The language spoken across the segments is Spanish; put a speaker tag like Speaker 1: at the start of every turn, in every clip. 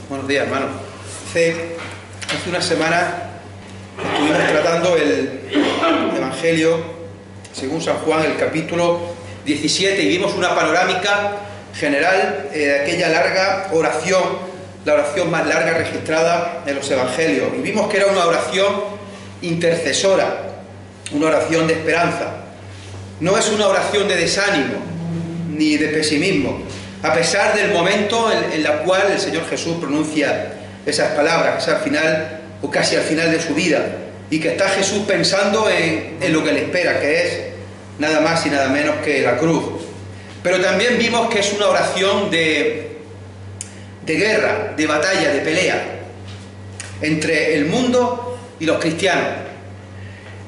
Speaker 1: Buenos días, hermano. Hace unas semanas estuvimos tratando el Evangelio según San Juan, el capítulo 17, y vimos una panorámica general de aquella larga oración, la oración más larga registrada en los Evangelios. Y vimos que era una oración intercesora, una oración de esperanza. No es una oración de desánimo ni de pesimismo, a pesar del momento en la cual el Señor Jesús pronuncia esas palabras, que es al final o casi al final de su vida, y que está Jesús pensando en lo que le espera, que es nada más y nada menos que la cruz. Pero también vimos que es una oración de guerra, de batalla, de pelea entre el mundo y los cristianos.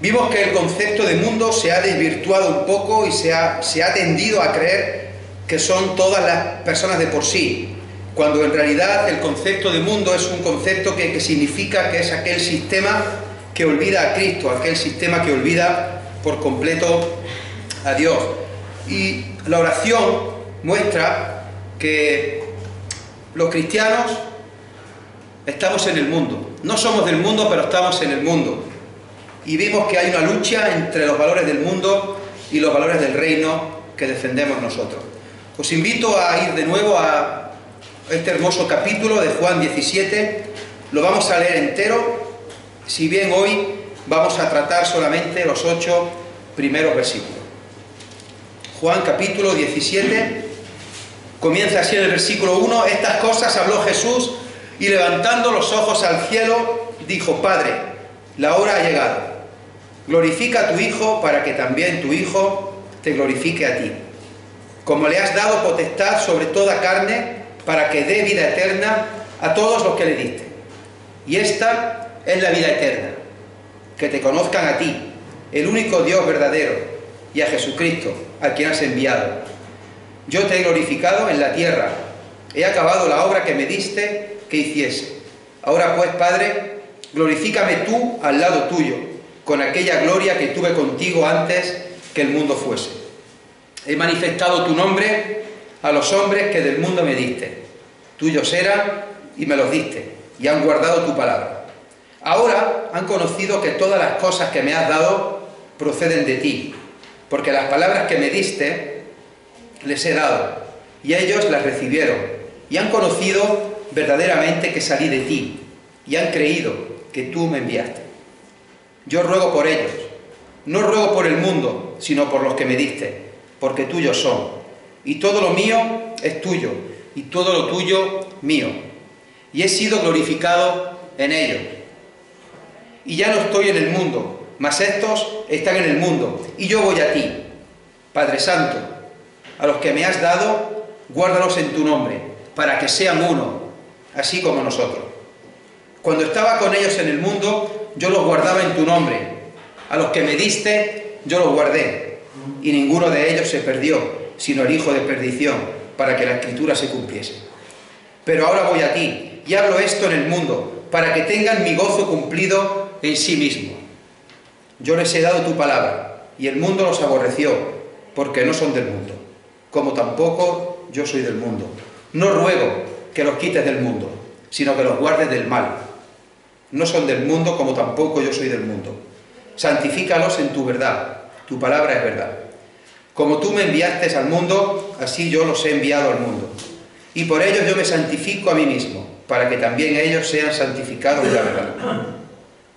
Speaker 1: Vimos que el concepto de mundo se ha desvirtuado un poco y se ha tendido a creer que son todas las personas de por sí, cuando en realidad el concepto de mundo es un concepto que significa que es aquel sistema que olvida a Cristo, aquel sistema que olvida por completo a Dios. Y la oración muestra que los cristianos estamos en el mundo. No somos del mundo, pero estamos en el mundo. Y vimos que hay una lucha entre los valores del mundo y los valores del reino que defendemos nosotros. Os invito a ir de nuevo a este hermoso capítulo de Juan 17. Lo vamos a leer entero, si bien hoy vamos a tratar solamente los 8 primeros versículos. Juan capítulo 17, comienza así en el versículo 1. Estas cosas habló Jesús y levantando los ojos al cielo, dijo: Padre, la hora ha llegado. Glorifica a tu Hijo para que también tu Hijo te glorifique a ti. Como le has dado potestad sobre toda carne, para que dé vida eterna a todos los que le diste. Y esta es la vida eterna, que te conozcan a ti, el único Dios verdadero, y a Jesucristo, a quien has enviado. Yo te he glorificado en la tierra, he acabado la obra que me diste que hiciese. Ahora pues, Padre, glorifícame tú al lado tuyo, con aquella gloria que tuve contigo antes que el mundo fuese. He manifestado tu nombre a los hombres que del mundo me diste. Tuyos eran y me los diste, y han guardado tu palabra. Ahora han conocido que todas las cosas que me has dado proceden de ti, porque las palabras que me diste les he dado, y ellos las recibieron, y han conocido verdaderamente que salí de ti, y han creído que tú me enviaste. Yo ruego por ellos, no ruego por el mundo, sino por los que me diste, porque tuyos son, y todo lo mío es tuyo, y todo lo tuyo mío, y he sido glorificado en ellos. Y ya no estoy en el mundo, mas estos están en el mundo, y yo voy a ti. Padre Santo, a los que me has dado, guárdalos en tu nombre, para que sean uno, así como nosotros. Cuando estaba con ellos en el mundo, yo los guardaba en tu nombre. A los que me diste, yo los guardé. Y ninguno de ellos se perdió, sino el hijo de perdición, para que la Escritura se cumpliese. Pero ahora voy a ti, y hablo esto en el mundo, para que tengan mi gozo cumplido en sí mismo. Yo les he dado tu palabra, y el mundo los aborreció, porque no son del mundo, como tampoco yo soy del mundo. No ruego que los quites del mundo, sino que los guardes del mal. No son del mundo, como tampoco yo soy del mundo. Santifícalos en tu verdad. Tu palabra es verdad. Como tú me enviaste al mundo, así yo los he enviado al mundo. Y por ellos yo me santifico a mí mismo, para que también ellos sean santificados en la verdad.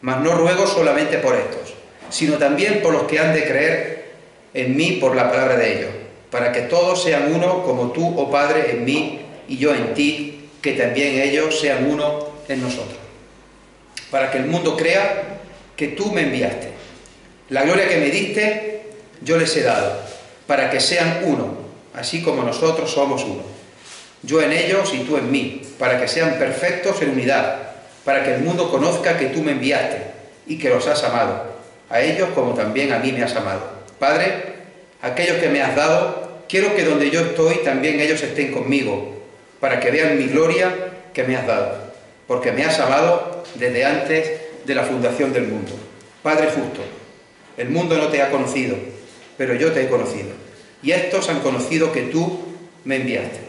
Speaker 1: Mas no ruego solamente por estos, sino también por los que han de creer en mí por la palabra de ellos, para que todos sean uno como tú, oh Padre, en mí y yo en ti, que también ellos sean uno en nosotros. Para que el mundo crea que tú me enviaste. La gloria que me diste, yo les he dado, para que sean uno, así como nosotros somos uno. Yo en ellos y tú en mí, para que sean perfectos en unidad, para que el mundo conozca que tú me enviaste y que los has amado, a ellos como también a mí me has amado. Padre, aquellos que me has dado, quiero que donde yo estoy también ellos estén conmigo, para que vean mi gloria que me has dado, porque me has amado desde antes de la fundación del mundo. Padre justo, el mundo no te ha conocido, pero yo te he conocido. Y estos han conocido que tú me enviaste.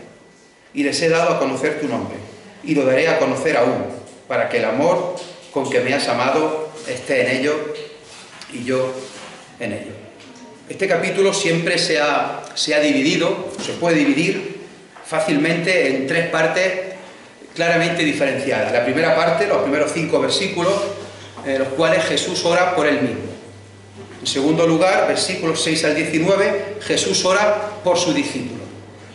Speaker 1: Y les he dado a conocer tu nombre. y lo daré a conocer aún, para que el amor con que me has amado esté en ellos y yo en ellos. Este capítulo siempre se ha dividido, se puede dividir fácilmente en tres partes claramente diferenciadas. La primera parte, los primeros 5 versículos, en los cuales Jesús ora por él mismo. En segundo lugar, versículos 6 al 19, Jesús ora por su discípulo.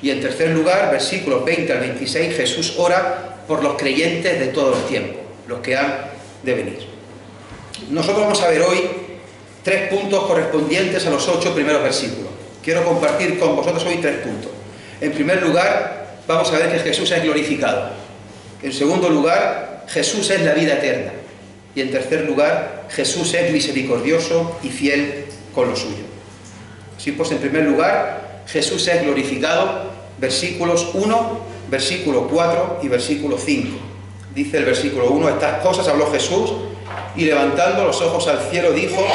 Speaker 1: Y en tercer lugar, versículos 20 al 26, Jesús ora por los creyentes de todos los tiempos, los que han de venir. Nosotros vamos a ver hoy 3 puntos correspondientes a los 8 primeros versículos. Quiero compartir con vosotros hoy 3 puntos. En primer lugar, vamos a ver que Jesús es glorificado. En segundo lugar, Jesús es la vida eterna. Y en tercer lugar, Jesús es misericordioso y fiel con lo suyo. Así pues, en primer lugar, Jesús es glorificado, versículos 1, versículo 4 y versículo 5. Dice el versículo 1, estas cosas habló Jesús y levantando los ojos al cielo dijo,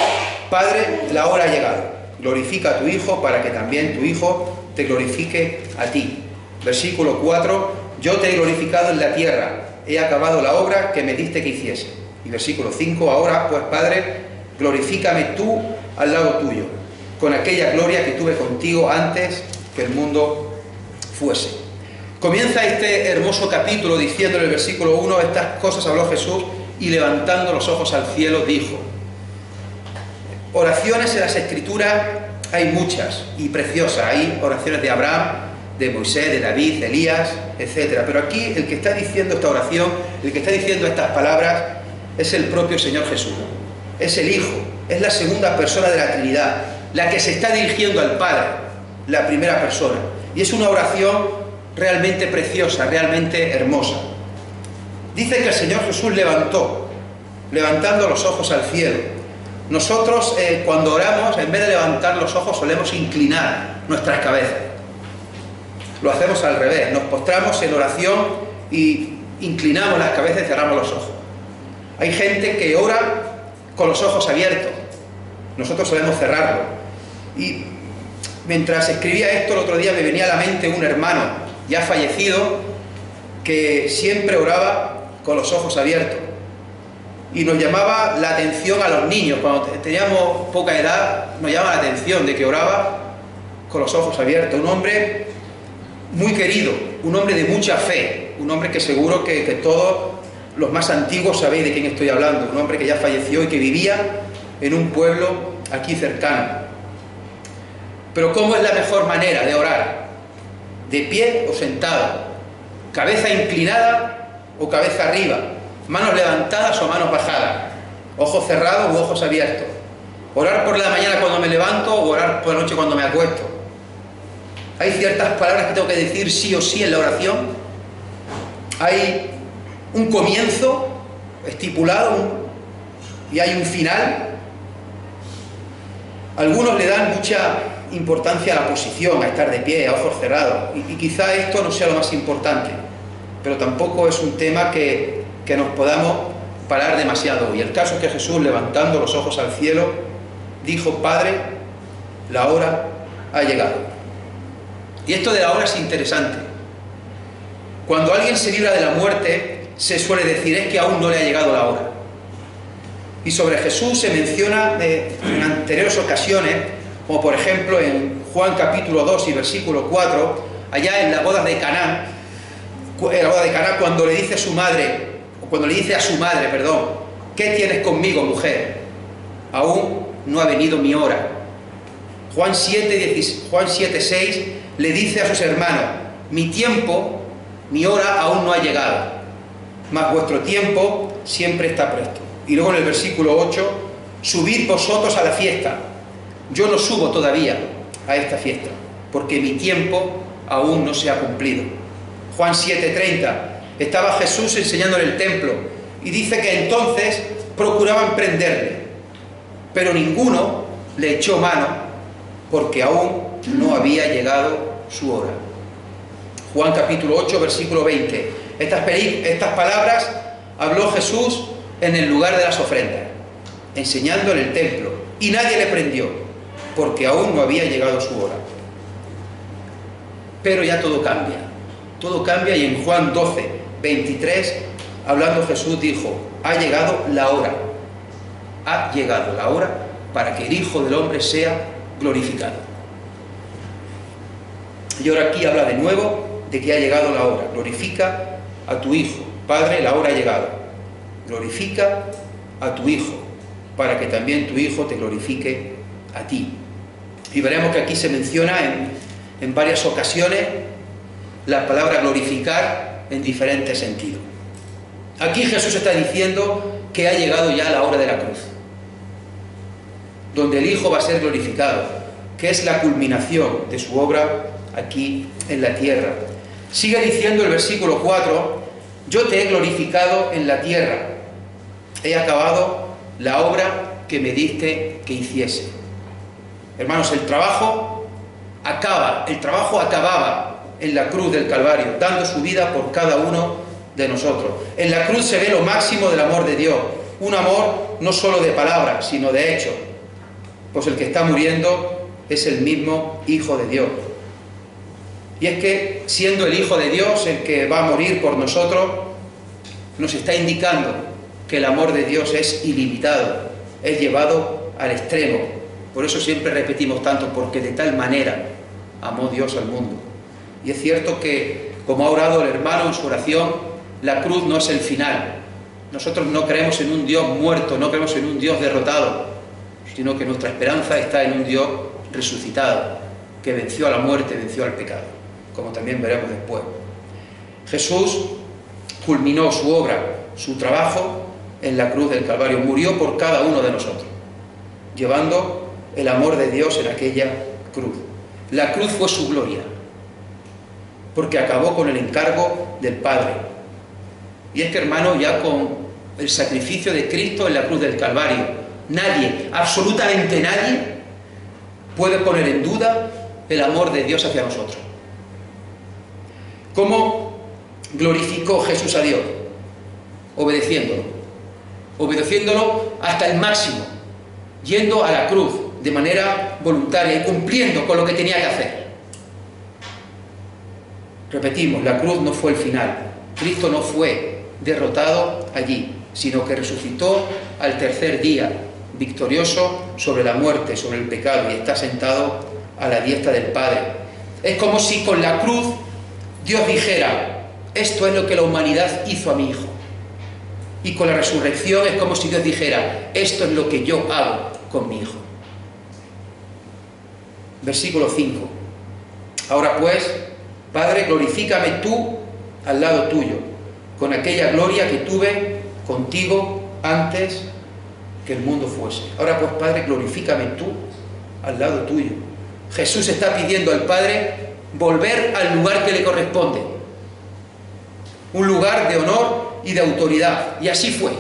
Speaker 1: Padre, la hora ha llegado, glorifica a tu Hijo para que también tu Hijo te glorifique a ti. Versículo 4, yo te he glorificado en la tierra, he acabado la obra que me diste que hiciese. Y versículo 5, ahora pues Padre, glorifícame tú al lado tuyo, con aquella gloria que tuve contigo antes que el mundo fuese. Comienza este hermoso capítulo diciendo en el versículo 1, estas cosas habló Jesús y levantando los ojos al cielo dijo. Oraciones en las Escrituras hay muchas y preciosas, hay oraciones de Abraham, de Moisés, de David, de Elías, etc. Pero aquí el que está diciendo esta oración, el que está diciendo estas palabras, es el propio Señor Jesús. Es el Hijo, es la segunda persona de la Trinidad, la que se está dirigiendo al Padre, la primera persona. Y es una oración realmente preciosa, realmente hermosa. Dice que el Señor Jesús levantando los ojos al cielo. Nosotros cuando oramos, en vez de levantar los ojos, solemos inclinar nuestras cabezas. Lo hacemos al revés, nos postramos en oración y inclinamos las cabezas y cerramos los ojos. Hay gente que ora con los ojos abiertos, nosotros solemos cerrarlo. Y mientras escribía esto el otro día me venía a la mente un hermano ya fallecido que siempre oraba con los ojos abiertos y nos llamaba la atención a los niños. Cuando teníamos poca edad nos llama la atención de que oraba con los ojos abiertos. Un hombre muy querido, un hombre de mucha fe, un hombre que seguro que todos los más antiguos sabéis de quién estoy hablando, un hombre que ya falleció y que vivía en un pueblo aquí cercano. Pero ¿cómo es la mejor manera de orar? ¿De pie o sentado? ¿Cabeza inclinada o cabeza arriba? ¿Manos levantadas o manos bajadas? ¿Ojos cerrados u ojos abiertos? ¿Orar por la mañana cuando me levanto o orar por la noche cuando me acuesto? ¿Hay ciertas palabras que tengo que decir sí o sí en la oración? ¿Hay un comienzo estipulado y hay un final? Algunos le dan mucha importancia a la posición, a estar de pie, a ojos cerrados, y quizá esto no sea lo más importante, pero tampoco es un tema que nos podamos parar demasiado. Y el caso es que Jesús, levantando los ojos al cielo, dijo, Padre, la hora ha llegado. Y esto de la hora es interesante. Cuando alguien se libra de la muerte, se suele decir, es que aún no le ha llegado la hora. Y sobre Jesús se menciona en anteriores ocasiones, como por ejemplo en Juan capítulo 2 y versículo 4, allá en la boda de Caná, cuando le dice a su madre, ¿qué tienes conmigo, mujer? Aún no ha venido mi hora. Juan 7:6 le dice a sus hermanos, mi tiempo, mi hora aún no ha llegado, mas vuestro tiempo siempre está presto. Y luego en el versículo 8, subid vosotros a la fiesta, yo no subo todavía a esta fiesta, porque mi tiempo aún no se ha cumplido. Juan 7:30, estaba Jesús enseñando en el templo, y dice que entonces procuraban prenderle, pero ninguno le echó mano, porque aún no había llegado su hora. Juan capítulo 8, versículo 20, estas palabras habló Jesús en el lugar de las ofrendas, enseñando en el templo, y nadie le prendió, porque aún no había llegado su hora. Pero ya todo cambia y en Juan 12, 23, hablando Jesús dijo: ha llegado la hora. Ha llegado la hora para que el Hijo del Hombre sea glorificado. Y ahora aquí habla de nuevo de que ha llegado la hora. Glorifica a tu Hijo. Padre, la hora ha llegado. Glorifica a tu Hijo, para que también tu Hijo te glorifique a ti. Y veremos que aquí se menciona en varias ocasiones la palabra glorificar en diferentes sentidos. Aquí Jesús está diciendo que ha llegado ya la hora de la cruz, donde el Hijo va a ser glorificado, que es la culminación de su obra aquí en la tierra. Sigue diciendo el versículo 4: yo te he glorificado en la tierra, he acabado la obra que me diste que hiciese. Hermanos, el trabajo acababa en la cruz del Calvario, dando su vida por cada uno de nosotros. En la cruz se ve lo máximo del amor de Dios, un amor no solo de palabras, sino de hecho, pues el que está muriendo es el mismo Hijo de Dios. Y es que, siendo el Hijo de Dios el que va a morir por nosotros, nos está indicando que el amor de Dios es ilimitado, es llevado al extremo. Por eso siempre repetimos tanto: porque de tal manera amó Dios al mundo. Y es cierto que, como ha orado el hermano en su oración, la cruz no es el final. Nosotros no creemos en un Dios muerto, no creemos en un Dios derrotado, sino que nuestra esperanza está en un Dios resucitado, que venció a la muerte, venció al pecado, como también veremos después. Jesús culminó su obra, su trabajo en la cruz del Calvario, murió por cada uno de nosotros, llevando el amor de Dios en aquella cruz. La cruz fue su gloria, porque acabó con el encargo del Padre. Y es que, hermano, ya con el sacrificio de Cristo en la cruz del Calvario, nadie, absolutamente nadie, puede poner en duda el amor de Dios hacia nosotros. ¿Cómo glorificó Jesús a Dios? Obedeciéndolo hasta el máximo, yendo a la cruz de manera voluntaria y cumpliendo con lo que tenía que hacer. Repetimos, la cruz no fue el final. Cristo no fue derrotado allí, sino que resucitó al tercer día, victorioso sobre la muerte, sobre el pecado, y está sentado a la diestra del Padre. Es como si con la cruz Dios dijera: esto es lo que la humanidad hizo a mi Hijo. Y con la resurrección es como si Dios dijera: esto es lo que yo hago con mi Hijo. Versículo 5. Ahora pues, Padre, glorifícame tú al lado tuyo, con aquella gloria que tuve contigo antes que el mundo fuese. Ahora pues, Padre, glorifícame tú al lado tuyo. Jesús está pidiendo al Padre volver al lugar que le corresponde, un lugar de honor y de autoridad. Y así fue.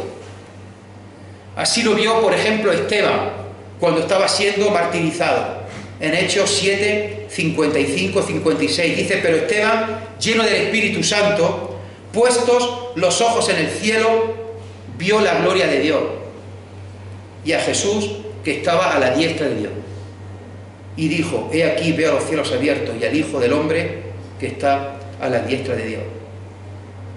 Speaker 1: Así lo vio, por ejemplo, Esteban cuando estaba siendo martirizado. En Hechos 7, 55, 56 dice: pero Esteban, lleno del Espíritu Santo, puestos los ojos en el cielo, vio la gloria de Dios y a Jesús que estaba a la diestra de Dios. Y dijo: he aquí, veo los cielos abiertos y al Hijo del Hombre que está a la diestra de Dios.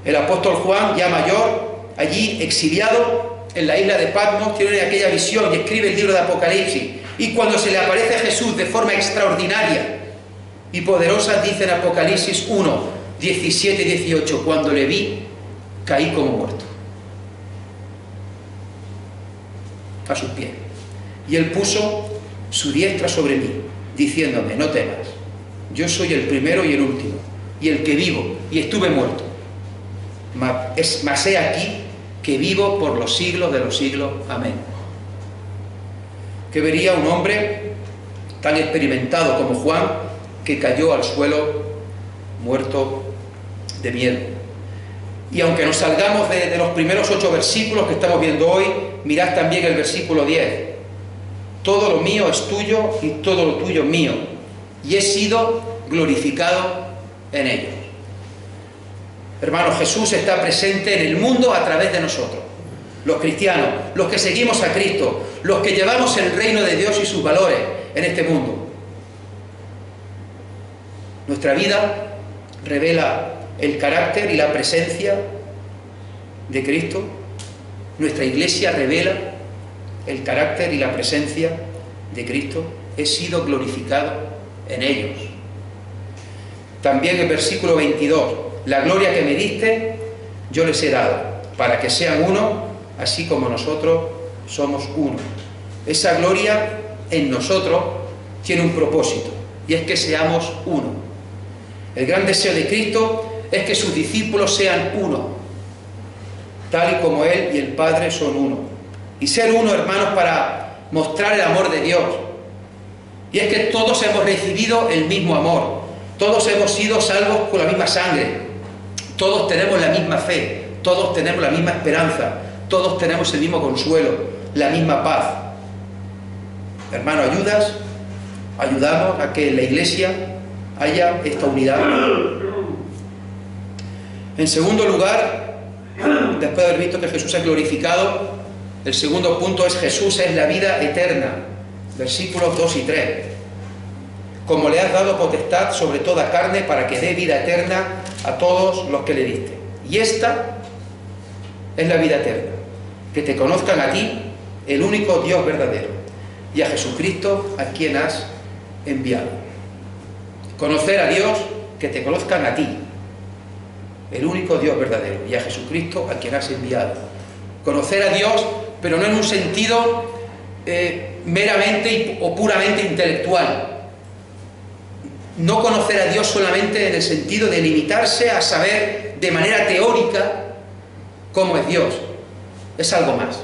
Speaker 1: El apóstol Juan, ya mayor, allí exiliado en la isla de Patmos, tiene aquella visión y escribe el libro de Apocalipsis. Y cuando se le aparece a Jesús de forma extraordinaria y poderosa, dice en Apocalipsis 1, 17 y 18: cuando le vi, caí como muerto a sus pies. Y él puso su diestra sobre mí, diciéndome: no temas, yo soy el primero y el último, y el que vivo, y estuve muerto. Mas he aquí que vivo por los siglos de los siglos. Amén. ¿Qué vería un hombre tan experimentado como Juan, que cayó al suelo muerto de miedo? Y aunque nos salgamos de los primeros 8 versículos que estamos viendo hoy, mirad también el versículo 10. Todo lo mío es tuyo y todo lo tuyo es mío, y he sido glorificado en ellos. Hermanos, Jesús está presente en el mundo a través de nosotros, los cristianos, los que seguimos a Cristo, los que llevamos el reino de Dios y sus valores en este mundo. Nuestra vida revela el carácter y la presencia de Cristo. Nuestra Iglesia revela el carácter y la presencia de Cristo. He sido glorificado en ellos. También el versículo 22, la gloria que me diste, yo les he dado, para que sean uno, así como nosotros somos uno. Esa gloria en nosotros tiene un propósito, y es que seamos uno. El gran deseo de Cristo es que sus discípulos sean uno, tal y como Él y el Padre son uno. Y ser uno, hermanos, para mostrar el amor de Dios. Y es que todos hemos recibido el mismo amor, todos hemos sido salvos con la misma sangre, todos tenemos la misma fe, todos tenemos la misma esperanza, todos tenemos el mismo consuelo, la misma paz. Hermano, ayudamos a que en la Iglesia haya esta unidad. En segundo lugar, después de haber visto que Jesús es glorificado, el segundo punto es: Jesús es la vida eterna. Versículos 2 y 3. Como le has dado potestad sobre toda carne para que dé vida eterna a todos los que le diste. Y esta es la vida eterna, que te conozcan a ti, el único Dios verdadero, y a Jesucristo, a quien has enviado. Conocer a Dios, que te conozcan a ti, el único Dios verdadero, y a Jesucristo, a quien has enviado. Conocer a Dios, pero no en un sentido meramente o puramente intelectual. No conocer a Dios solamente en el sentido de limitarse a saber de manera teórica cómo es Dios. Es algo más.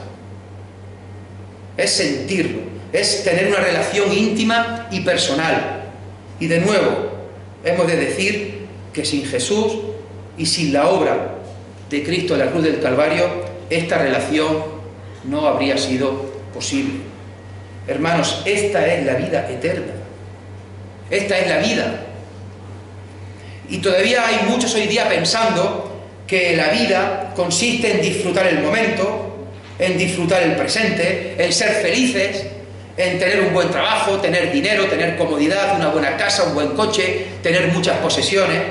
Speaker 1: Es sentirlo, es tener una relación íntima y personal. Y de nuevo, hemos de decir que sin Jesús y sin la obra de Cristo en la cruz del Calvario, esta relación no habría sido posible. Hermanos, esta es la vida eterna. Esta es la vida. Y todavía hay muchos hoy día pensando que la vida consiste en disfrutar el momento, en disfrutar el presente, en ser felices, en tener un buen trabajo, tener dinero, tener comodidad, una buena casa, un buen coche, tener muchas posesiones.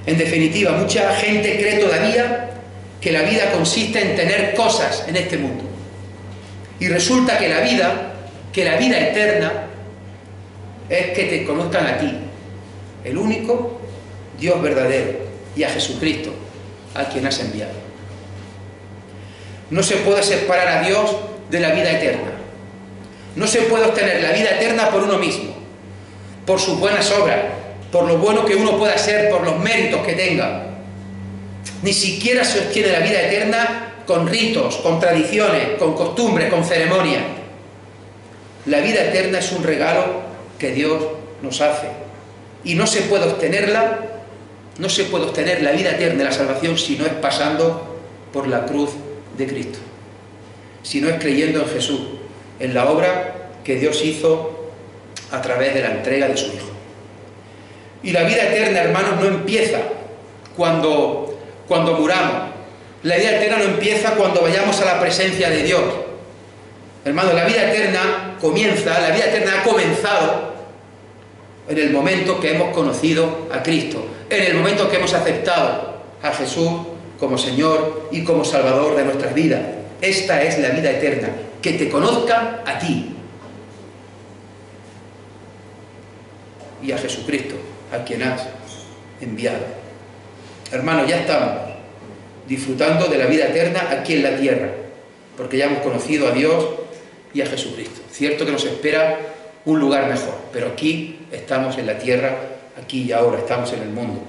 Speaker 1: En definitiva, mucha gente cree todavía que la vida consiste en tener cosas en este mundo. Y resulta que la vida eterna es que te conozcan a ti, el único Dios verdadero, y a Jesucristo, a quien has enviado. No se puede separar a Dios de la vida eterna. No se puede obtener la vida eterna por uno mismo, por sus buenas obras, por lo bueno que uno pueda ser, por los méritos que tenga. Ni siquiera se obtiene la vida eterna con ritos, con tradiciones, con costumbres, con ceremonias. La vida eterna es un regalo que Dios nos hace. Y no se puede obtener la vida eterna, la salvación, si no es pasando por la cruz de Cristo. Si no es creyendo en Jesús, en la obra que Dios hizo a través de la entrega de su Hijo. Y la vida eterna, hermanos, no empieza cuando muramos. La vida eterna no empieza cuando vayamos a la presencia de Dios. Hermanos, la vida eterna ha comenzado en el momento que hemos conocido a Cristo, en el momento que hemos aceptado a Jesús como Señor y como Salvador de nuestras vidas. Esta es la vida eterna, que te conozcan a ti y a Jesucristo, a quien has enviado. Hermanos, ya estamos disfrutando de la vida eterna aquí en la tierra, porque ya hemos conocido a Dios y a Jesucristo. Cierto que nos espera un lugar mejor, pero aquí estamos en la tierra, aquí y ahora estamos en el mundo.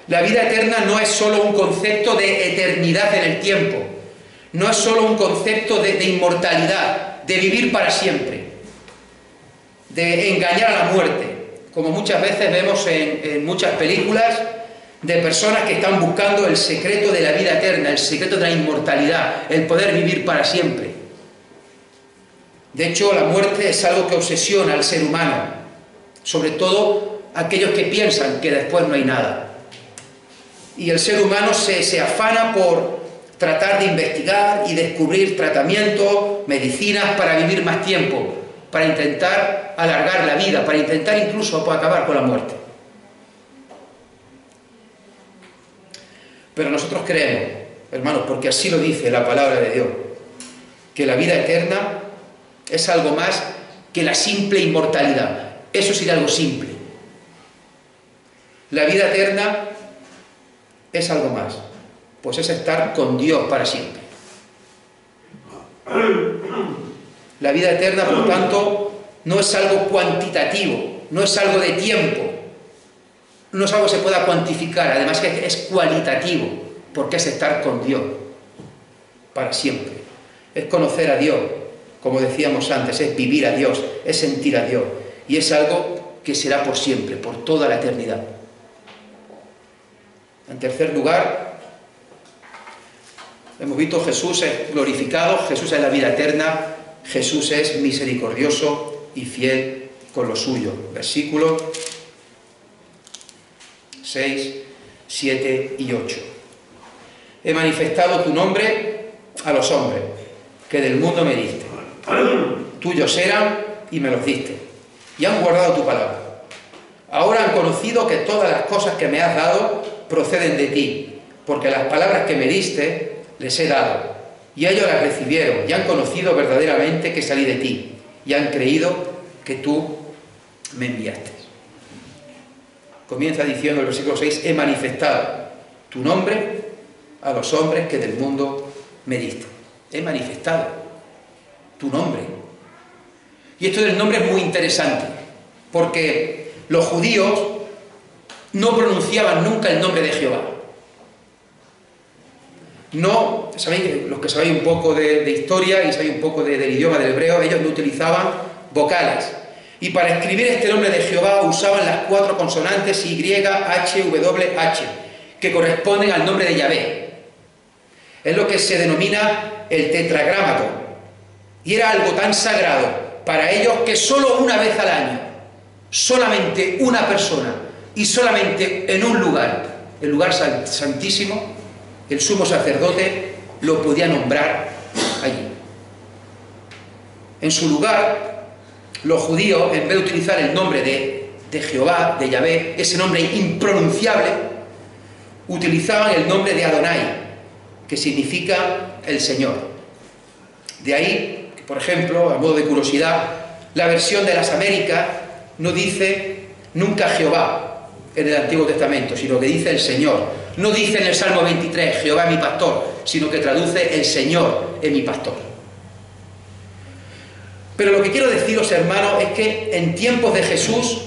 Speaker 1: La vida eterna no es solo un concepto de eternidad en el tiempo, no es solo un concepto de inmortalidad, de vivir para siempre, de engañar a la muerte, como muchas veces vemos en muchas películas de personas que están buscando el secreto de la vida eterna, el secreto de la inmortalidad, el poder vivir para siempre. De hecho, la muerte es algo que obsesiona al ser humano, sobre todo aquellos que piensan que después no hay nada. Y el ser humano se afana por tratar de investigar y descubrir tratamientos, medicinas para vivir más tiempo, para intentar alargar la vida, para intentar incluso acabar con la muerte. Pero nosotros creemos, hermanos, porque así lo dice la palabra de Dios, que la vida eterna es algo más que la simple inmortalidad. Eso sería algo simple. La vida eterna es algo más, pues es estar con Dios para siempre. La vida eterna, por tanto, no es algo cuantitativo, no es algo de tiempo, no es algo que se pueda cuantificar, además que es cualitativo, porque es estar con Dios para siempre. Es conocer a Dios, como decíamos antes, es vivir a Dios, es sentir a Dios, y es algo que será por siempre, por toda la eternidad. En tercer lugar, hemos visto Jesús es glorificado, Jesús es la vida eterna, Jesús es misericordioso y fiel con lo suyo. Versículos 6, 7 y 8. He manifestado tu nombre a los hombres, que del mundo me diste. Tuyos eran y me los diste, y han guardado tu palabra. Ahora han conocido que todas las cosas que me has dado proceden de ti, porque las palabras que me diste les he dado, y ellos las recibieron, y han conocido verdaderamente que salí de ti, y han creído que tú me enviaste. Comienza diciendo el versículo 6, he manifestado tu nombre a los hombres que del mundo me diste. He manifestado tu nombre. Y esto del nombre es muy interesante, porque los judíos no pronunciaban nunca el nombre de Jehová. No, sabéis, los que sabéis un poco de historia y sabéis un poco del idioma del hebreo, ellos no utilizaban vocales. Y para escribir este nombre de Jehová usaban las 4 consonantes Y, H, W, H, que corresponden al nombre de Yahvé. Es lo que se denomina el tetragramato. Y era algo tan sagrado para ellos que solo una vez al año, solamente una persona y solamente en un lugar, el lugar santísimo, el sumo sacerdote lo podía nombrar allí. En su lugar, los judíos, en vez de utilizar el nombre de Jehová, de Yahvé, ese nombre impronunciable, utilizaban el nombre de Adonai, que significa el Señor. De ahí, que, por ejemplo, a modo de curiosidad, la versión de las Américas no dice nunca Jehová en el Antiguo Testamento, sino que dice el Señor. No dice en el Salmo 23, Jehová es mi pastor, sino que traduce el Señor es mi pastor. Pero lo que quiero deciros, hermanos, es que en tiempos de Jesús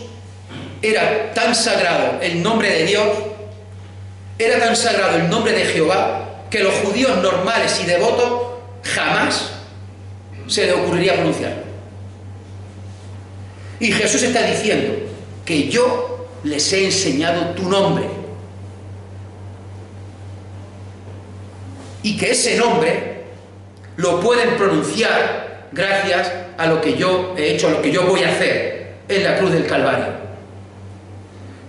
Speaker 1: era tan sagrado el nombre de Dios, era tan sagrado el nombre de Jehová, que los judíos normales y devotos jamás se les ocurriría pronunciarlo. Y Jesús está diciendo que yo les he enseñado tu nombre. Y que ese nombre lo pueden pronunciar gracias a lo que yo he hecho, a lo que yo voy a hacer en la cruz del Calvario.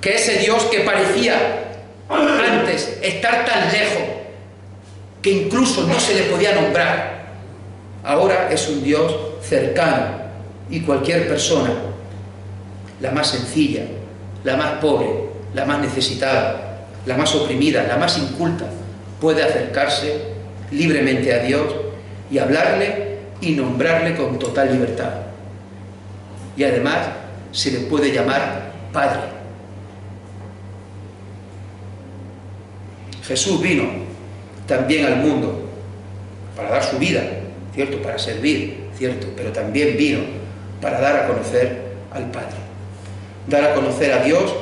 Speaker 1: Que ese Dios que parecía antes estar tan lejos que incluso no se le podía nombrar, ahora es un Dios cercano, y cualquier persona, la más sencilla, la más pobre, la más necesitada, la más oprimida, la más inculta, puede acercarse libremente a Dios y hablarle y nombrarle con total libertad. Y además se le puede llamar Padre. Jesús vino también al mundo para dar su vida, ¿cierto? Para servir, ¿cierto? Pero también vino para dar a conocer al Padre. Dar a conocer a Dios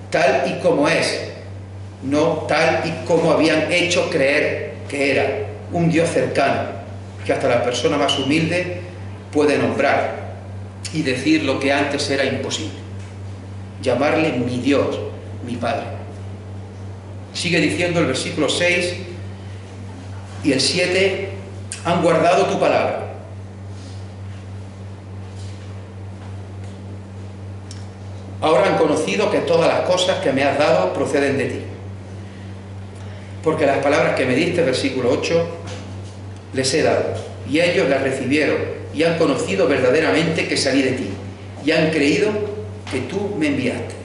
Speaker 1: tal y como es, no tal y como habían hecho creer que era. Un Dios cercano, que hasta la persona más humilde puede nombrar y decir lo que antes era imposible. Llamarle mi Dios, mi Padre. Sigue diciendo el versículo 6 y el 7, han guardado tu palabra. Ahora han conocido que todas las cosas que me has dado proceden de ti. Porque las palabras que me diste, versículo 8, les he dado, y ellos las recibieron, y han conocido verdaderamente que salí de ti, y han creído que tú me enviaste.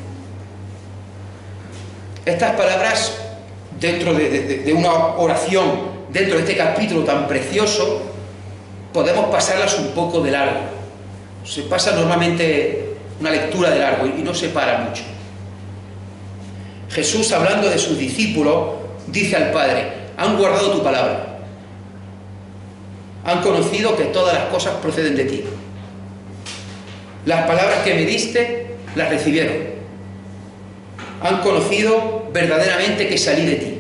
Speaker 1: Estas palabras dentro de una oración, dentro de este capítulo tan precioso, podemos pasarlas un poco de largo. Se pasa normalmente una lectura de largo y no se para mucho. Jesús, hablando de sus discípulos, dice al Padre: han guardado tu palabra, han conocido que todas las cosas proceden de ti. Las palabras que me diste, las recibieron. Han conocido verdaderamente que salí de ti.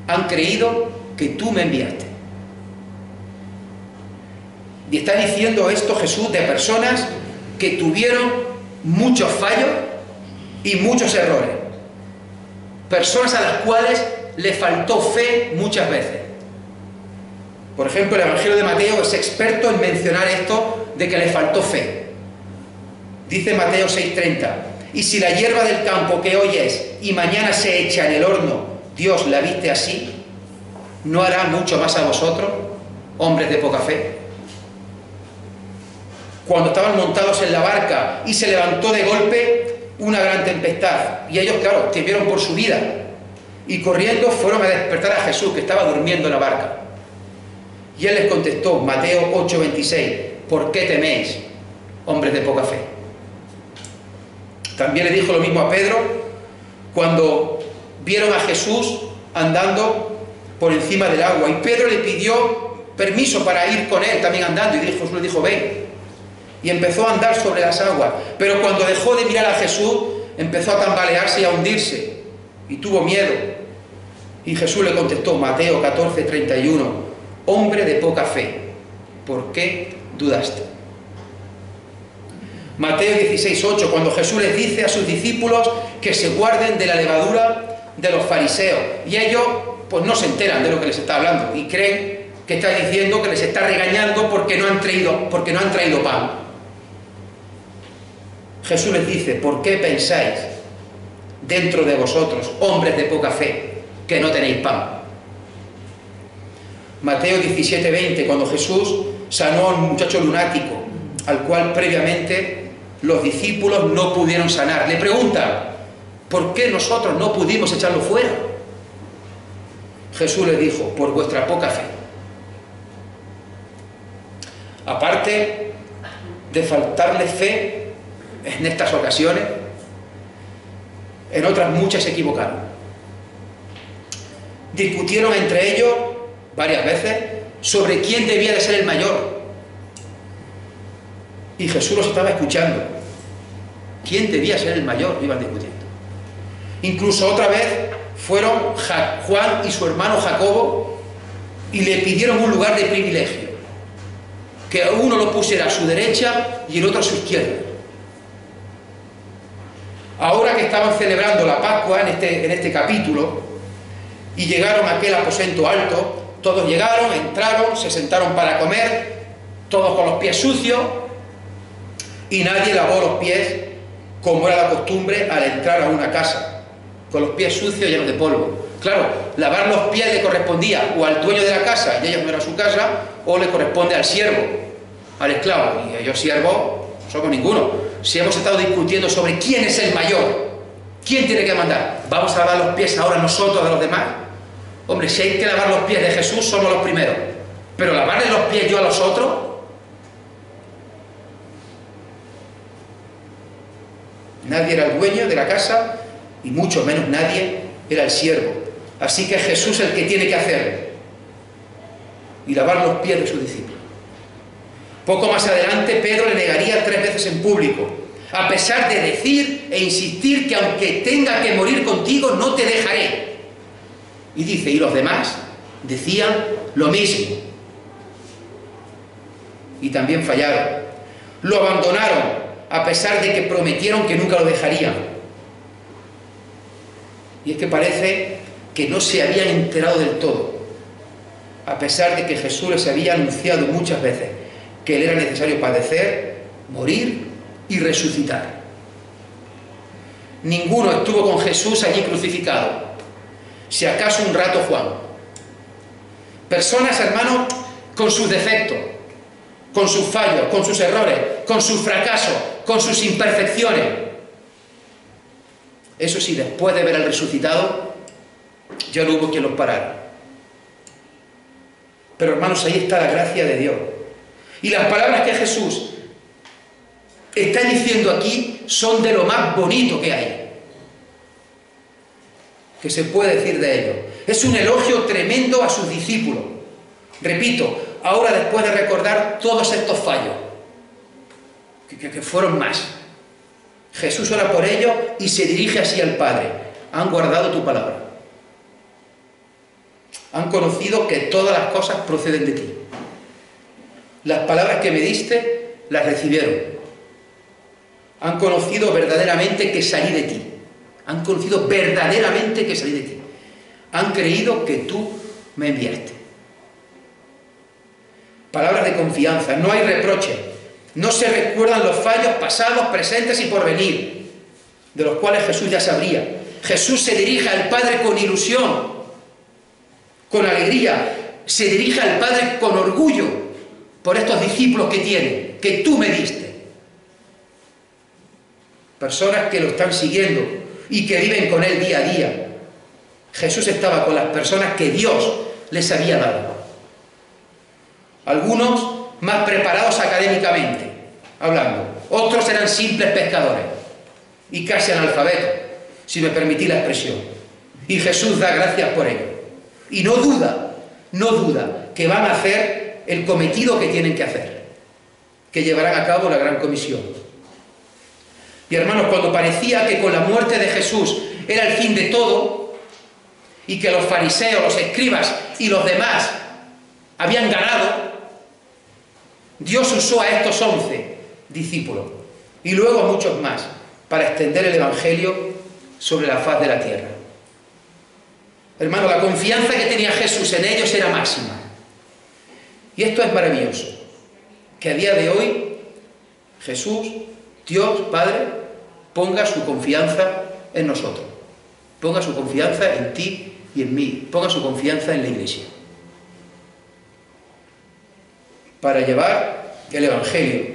Speaker 1: Han creído que tú me enviaste. Y está diciendo esto Jesús de personas que tuvieron muchos fallos y muchos errores. Personas a las cuales le faltó fe muchas veces. Por ejemplo, el Evangelio de Mateo es experto en mencionar esto de que le faltó fe. Dice Mateo 6:30: y si la hierba del campo que hoy es y mañana se echa en el horno, Dios la viste así, ¿no hará mucho más a vosotros, hombres de poca fe? Cuando estaban montados en la barca y se levantó de golpe una gran tempestad, y ellos, claro, temieron por su vida, y corriendo fueron a despertar a Jesús, que estaba durmiendo en la barca. Y él les contestó, Mateo 8:26: ¿por qué teméis, hombres de poca fe? También le dijo lo mismo a Pedro cuando vieron a Jesús andando por encima del agua, y Pedro le pidió permiso para ir con él también andando, y Jesús le dijo: ven. Y empezó a andar sobre las aguas, pero cuando dejó de mirar a Jesús, empezó a tambalearse y a hundirse, y tuvo miedo. Y Jesús le contestó, Mateo 14:31: hombre de poca fe, ¿por qué dudaste? Mateo 16:8, cuando Jesús les dice a sus discípulos que se guarden de la levadura de los fariseos, y ellos pues no se enteran de lo que les está hablando y creen que está diciendo que les está regañando porque no han traído pan. Jesús les dice: ¿por qué pensáis dentro de vosotros, hombres de poca fe, que no tenéis pan? Mateo 17:20, cuando Jesús sanó a un muchacho lunático, al cual previamente los discípulos no pudieron sanar. Le preguntan: ¿por qué nosotros no pudimos echarlo fuera? Jesús les dijo: por vuestra poca fe. Aparte de faltarle fe en estas ocasiones, en otras muchas se equivocaron. Discutieron entre ellos varias veces sobre quién debía de ser el mayor. Y Jesús los estaba escuchando. ¿Quién debía ser el mayor? Iban discutiendo. Incluso otra vez fueron Juan y su hermano Jacobo y le pidieron un lugar de privilegio, que uno lo pusiera a su derecha y el otro a su izquierda. Ahora que estaban celebrando la Pascua en este capítulo y llegaron a aquel aposento alto, todos llegaron, entraron, se sentaron para comer, todos con los pies sucios, y nadie lavó los pies como era la costumbre al entrar a una casa, con los pies sucios llenos de polvo. Claro, lavar los pies le correspondía o al dueño de la casa, y ellos no era su casa, o le corresponde al siervo, al esclavo, y ellos siervos no somos ninguno. Si hemos estado discutiendo sobre quién es el mayor, quién tiene que mandar, ¿vamos a lavar los pies ahora nosotros de los demás? Hombre, si hay que lavar los pies de Jesús, somos los primeros, pero lavarle los pies yo a los otros. Nadie era el dueño de la casa y mucho menos nadie era el siervo. Así que es Jesús el que tiene que hacerlo y lavar los pies de sus discípulos. Poco más adelante Pedro le negaría 3 veces en público, a pesar de decir e insistir que aunque tenga que morir contigo no te dejaré. Y dice, y los demás decían lo mismo. Y también fallaron. Lo abandonaron, a pesar de que prometieron que nunca lo dejarían. Y es que parece que no se habían enterado del todo, a pesar de que Jesús les había anunciado muchas veces que le era necesario padecer, morir y resucitar. Ninguno estuvo con Jesús allí crucificado, si acaso un rato Juan. Personas, hermanos, con sus defectos, con sus fallos, con sus errores, con sus fracasos, con sus imperfecciones. Eso sí, después de ver al resucitado, ya no hubo quien los parara. Pero hermanos, ahí está la gracia de Dios. Y las palabras que Jesús está diciendo aquí son de lo más bonito que hay, que se puede decir de ellos. Es un elogio tremendo a sus discípulos. Repito, ahora después de recordar todos estos fallos, que fueron más, Jesús ora por ellos y se dirige así al Padre: han guardado tu palabra, han conocido que todas las cosas proceden de ti, las palabras que me diste las recibieron, han conocido verdaderamente que salí de ti, han conocido verdaderamente que salí de ti, han creído que tú me enviaste. Palabras de confianza, no hay reproche, no se recuerdan los fallos pasados, presentes y por venir, de los cuales Jesús ya sabría. Jesús se dirige al Padre con ilusión, con alegría, se dirige al Padre con orgullo por estos discípulos que tiene, que tú me diste. Personas que lo están siguiendo y que viven con él día a día. Jesús estaba con las personas que Dios les había dado. Algunos más preparados académicamente, hablando. Otros eran simples pescadores y casi analfabetos, si me permitís la expresión. Y Jesús da gracias por ello. Y no duda que van a hacer el cometido que tienen que hacer, que llevarán a cabo la gran comisión. Y hermanos, cuando parecía que con la muerte de Jesús era el fin de todo, y que los fariseos, los escribas y los demás habían ganado, Dios usó a estos 11 discípulos y luego a muchos más para extender el Evangelio sobre la faz de la tierra. Hermano, la confianza que tenía Jesús en ellos era máxima. Y esto es maravilloso, que a día de hoy Jesús, Dios Padre, ponga su confianza en nosotros, ponga su confianza en ti y en mí, ponga su confianza en la Iglesia, para llevar el Evangelio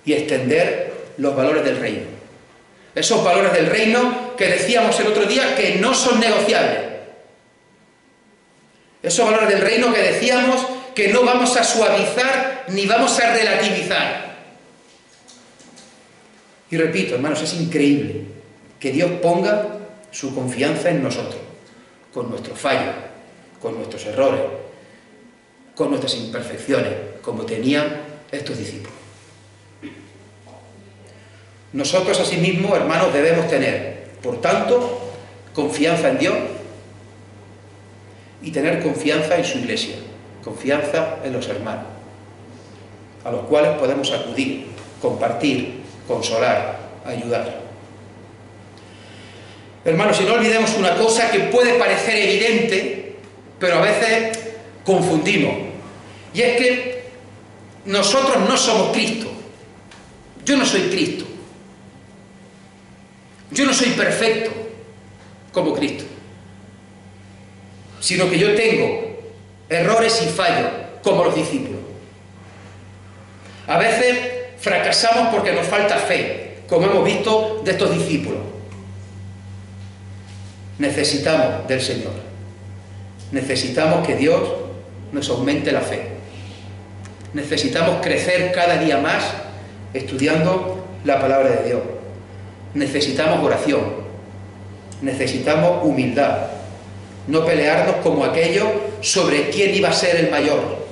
Speaker 1: y extender los valores del reino. Esos valores del reino que decíamos el otro día que no son negociables. Esos valores del reino que decíamos que no vamos a suavizar ni vamos a relativizar. Y repito, hermanos, es increíble que Dios ponga su confianza en nosotros, con nuestros fallos, con nuestros errores, con nuestras imperfecciones, como tenían estos discípulos. Nosotros, asimismo, hermanos, debemos tener, por tanto, confianza en Dios y tener confianza en su Iglesia, confianza en los hermanos, a los cuales podemos acudir, compartir, consolar, ayudar. Hermanos, y no olvidemos una cosa que puede parecer evidente, pero a veces confundimos, y es que nosotros no somos Cristo. Yo no soy Cristo. Yo no soy perfecto como Cristo, sino que yo tengo errores y fallos como los discípulos. A veces fracasamos porque nos falta fe, como hemos visto de estos discípulos. Necesitamos del Señor. Necesitamos que Dios nos aumente la fe. Necesitamos crecer cada día más estudiando la palabra de Dios. Necesitamos oración. Necesitamos humildad. No pelearnos como aquellos sobre quién iba a ser el mayor,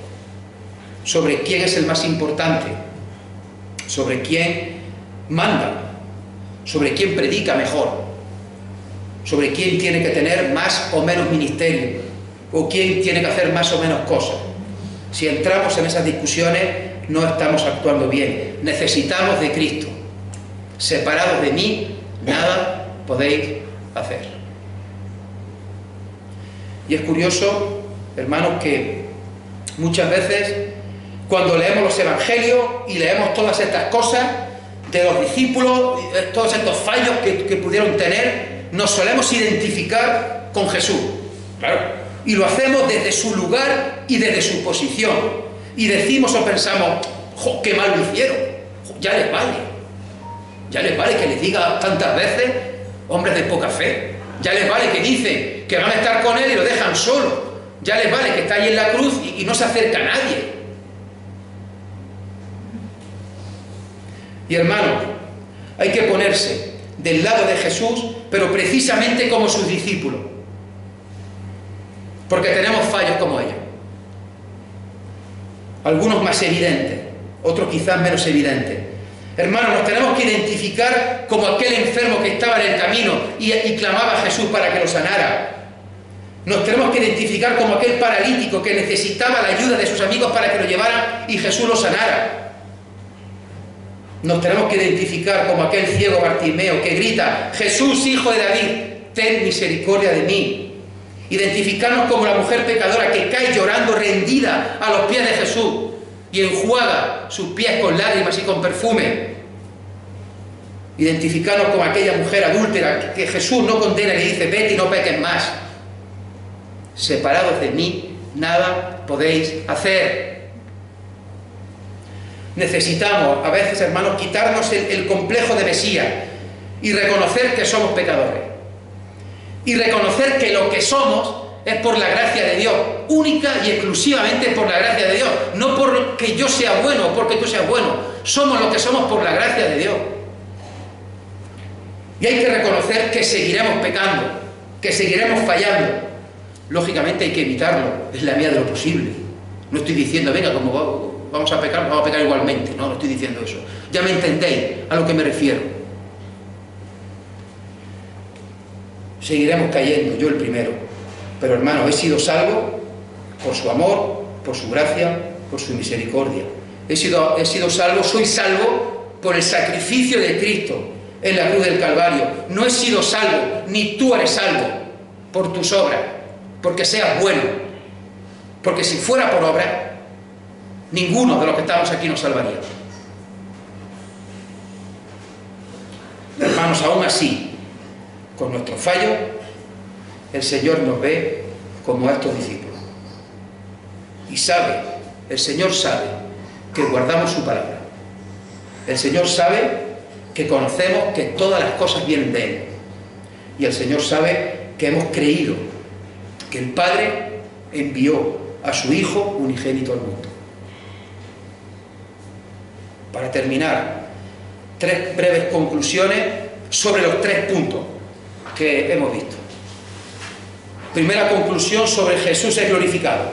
Speaker 1: sobre quién es el más importante, sobre quién manda, sobre quién predica mejor, sobre quién tiene que tener más o menos ministerio, o quién tiene que hacer más o menos cosas. Si entramos en esas discusiones, no estamos actuando bien. Necesitamos de Cristo. Separados de mí, nada podéis hacer. Y es curioso, hermanos, que muchas veces, cuando leemos los evangelios y leemos todas estas cosas de los discípulos, todos estos fallos que pudieron tener, nos solemos identificar con Jesús. Claro. Y lo hacemos desde su lugar y desde su posición. Y decimos o pensamos, ¡jo, qué mal lo hicieron! Ya les vale. Ya les vale que les diga tantas veces, hombres de poca fe. Ya les vale que dicen que van a estar con Él y lo dejan solo. Ya les vale que está ahí en la cruz y no se acerca a nadie. Y hermanos, hay que ponerse del lado de Jesús, pero precisamente como sus discípulos. Porque tenemos fallos como ellos. Algunos más evidentes, otros quizás menos evidentes. Hermanos, nos tenemos que identificar como aquel enfermo que estaba en el camino y clamaba a Jesús para que lo sanara. Nos tenemos que identificar como aquel paralítico que necesitaba la ayuda de sus amigos para que lo llevaran y Jesús lo sanara. Nos tenemos que identificar como aquel ciego Bartimeo que grita: Jesús, hijo de David, ten misericordia de mí. Identificarnos como la mujer pecadora que cae llorando rendida a los pies de Jesús y enjuaga sus pies con lágrimas y con perfume. Identificarnos como aquella mujer adúltera que Jesús no condena y le dice: vete y no peques más. Separados de mí, nada podéis hacer. Necesitamos a veces, hermanos, quitarnos el complejo de Mesías y reconocer que somos pecadores. Y reconocer que lo que somos es por la gracia de Dios, única y exclusivamente por la gracia de Dios, no porque yo sea bueno o porque tú seas bueno. Somos lo que somos por la gracia de Dios. Y hay que reconocer que seguiremos pecando, que seguiremos fallando. Lógicamente hay que evitarlo, es la medida de lo posible. No estoy diciendo, venga, como vamos a pecar igualmente. No estoy diciendo eso. Ya me entendéis a lo que me refiero. Seguiremos cayendo, yo el primero. Pero hermano, he sido salvo por su amor, por su gracia, por su misericordia. He sido salvo, soy salvo por el sacrificio de Cristo en la cruz del Calvario. No he sido salvo, ni tú eres salvo por tus obras, porque seas bueno. Porque si fuera por obra, ninguno de los que estamos aquí nos salvaría. Hermanos, aún así, con nuestro fallo, el Señor nos ve como a estos discípulos. Y sabe, el Señor sabe que guardamos su palabra. El Señor sabe que conocemos que todas las cosas vienen de Él. Y el Señor sabe que hemos creído que el Padre envió a su Hijo unigénito al mundo. Para terminar, 3 breves conclusiones sobre los 3 puntos que hemos visto. Primera conclusión sobre Jesús es glorificado.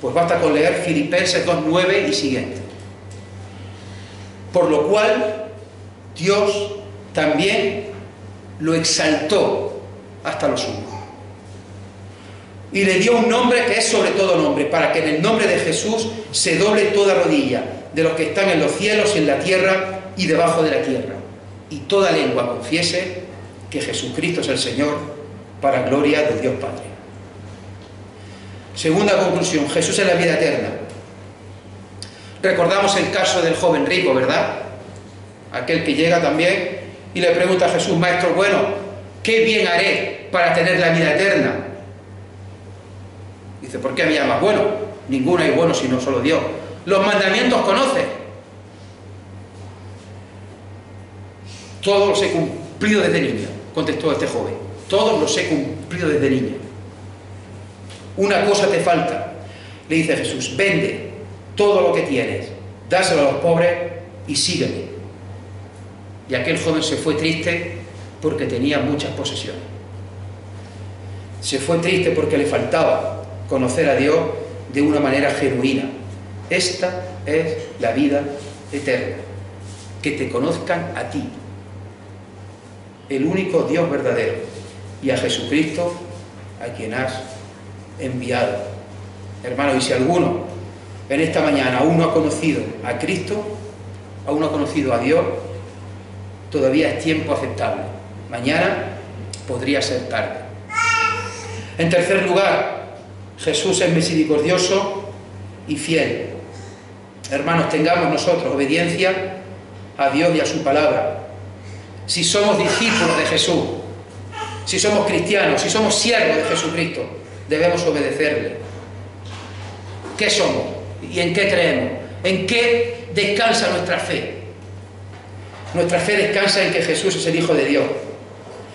Speaker 1: Pues basta con leer Filipenses 2:9 y siguiente. Por lo cual Dios también lo exaltó hasta lo sumo. Y le dio un nombre que es sobre todo nombre, para que en el nombre de Jesús se doble toda rodilla, de los que están en los cielos y en la tierra y debajo de la tierra, y toda lengua confiese que Jesucristo es el Señor, para gloria de Dios Padre. Segunda conclusión, Jesús es la vida eterna. Recordamos el caso del joven rico, ¿verdad? Aquel que llega también y le pregunta a Jesús: Maestro bueno, ¿qué bien haré para tener la vida eterna? Dice: ¿por qué me llamas bueno? Ninguno hay bueno sino solo Dios. Los mandamientos conoces. Todos los he cumplido desde niño, contestó este joven. Todos los he cumplido desde niño. Una cosa te falta. Le dice Jesús: vende todo lo que tienes, dáselo a los pobres y sígueme. Y aquel joven se fue triste porque tenía muchas posesiones. Se fue triste porque le faltaba conocer a Dios de una manera genuina. Esta es la vida eterna, que te conozcan a ti, el único Dios verdadero, y a Jesucristo, a quien has enviado. Hermanos, y si alguno en esta mañana aún no ha conocido a Cristo, aún no ha conocido a Dios, todavía es tiempo aceptable. Mañana podría ser tarde. En tercer lugar, Jesús es misericordioso y fiel. Hermanos, tengamos nosotros obediencia a Dios y a su palabra. Si somos discípulos de Jesús, si somos cristianos, si somos siervos de Jesucristo, debemos obedecerle. ¿Qué somos? ¿Y en qué creemos? ¿En qué descansa nuestra fe? Nuestra fe descansa en que Jesús es el Hijo de Dios.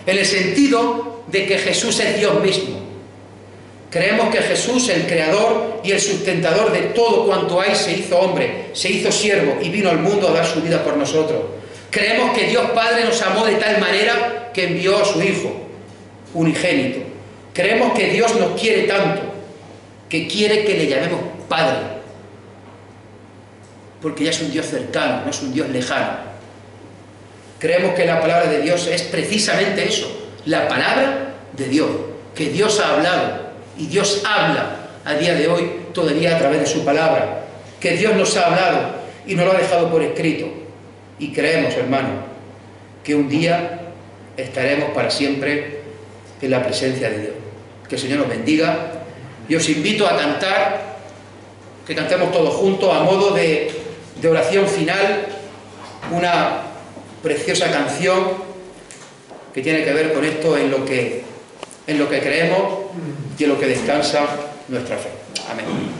Speaker 1: en el sentido de que Jesús es Dios mismo. Creemos que Jesús, el creador y el sustentador de todo cuanto hay, se hizo hombre, se hizo siervo y vino al mundo a dar su vida por nosotros. Creemos que Dios Padre nos amó de tal manera que envió a su Hijo unigénito. Creemos que Dios nos quiere tanto que quiere que le llamemos Padre, porque ya es un Dios cercano, no es un Dios lejano. Creemos que la palabra de Dios es precisamente eso, la palabra de Dios, que Dios ha hablado y Dios habla a día de hoy todavía a través de su palabra, que Dios nos ha hablado y nos lo ha dejado por escrito. Y creemos, hermanos, que un día estaremos para siempre en la presencia de Dios. Que el Señor nos bendiga. Y os invito a cantar, que cantemos todos juntos a modo de oración final, una preciosa canción que tiene que ver con esto en lo que creemos y en lo que descansa nuestra fe. Amén.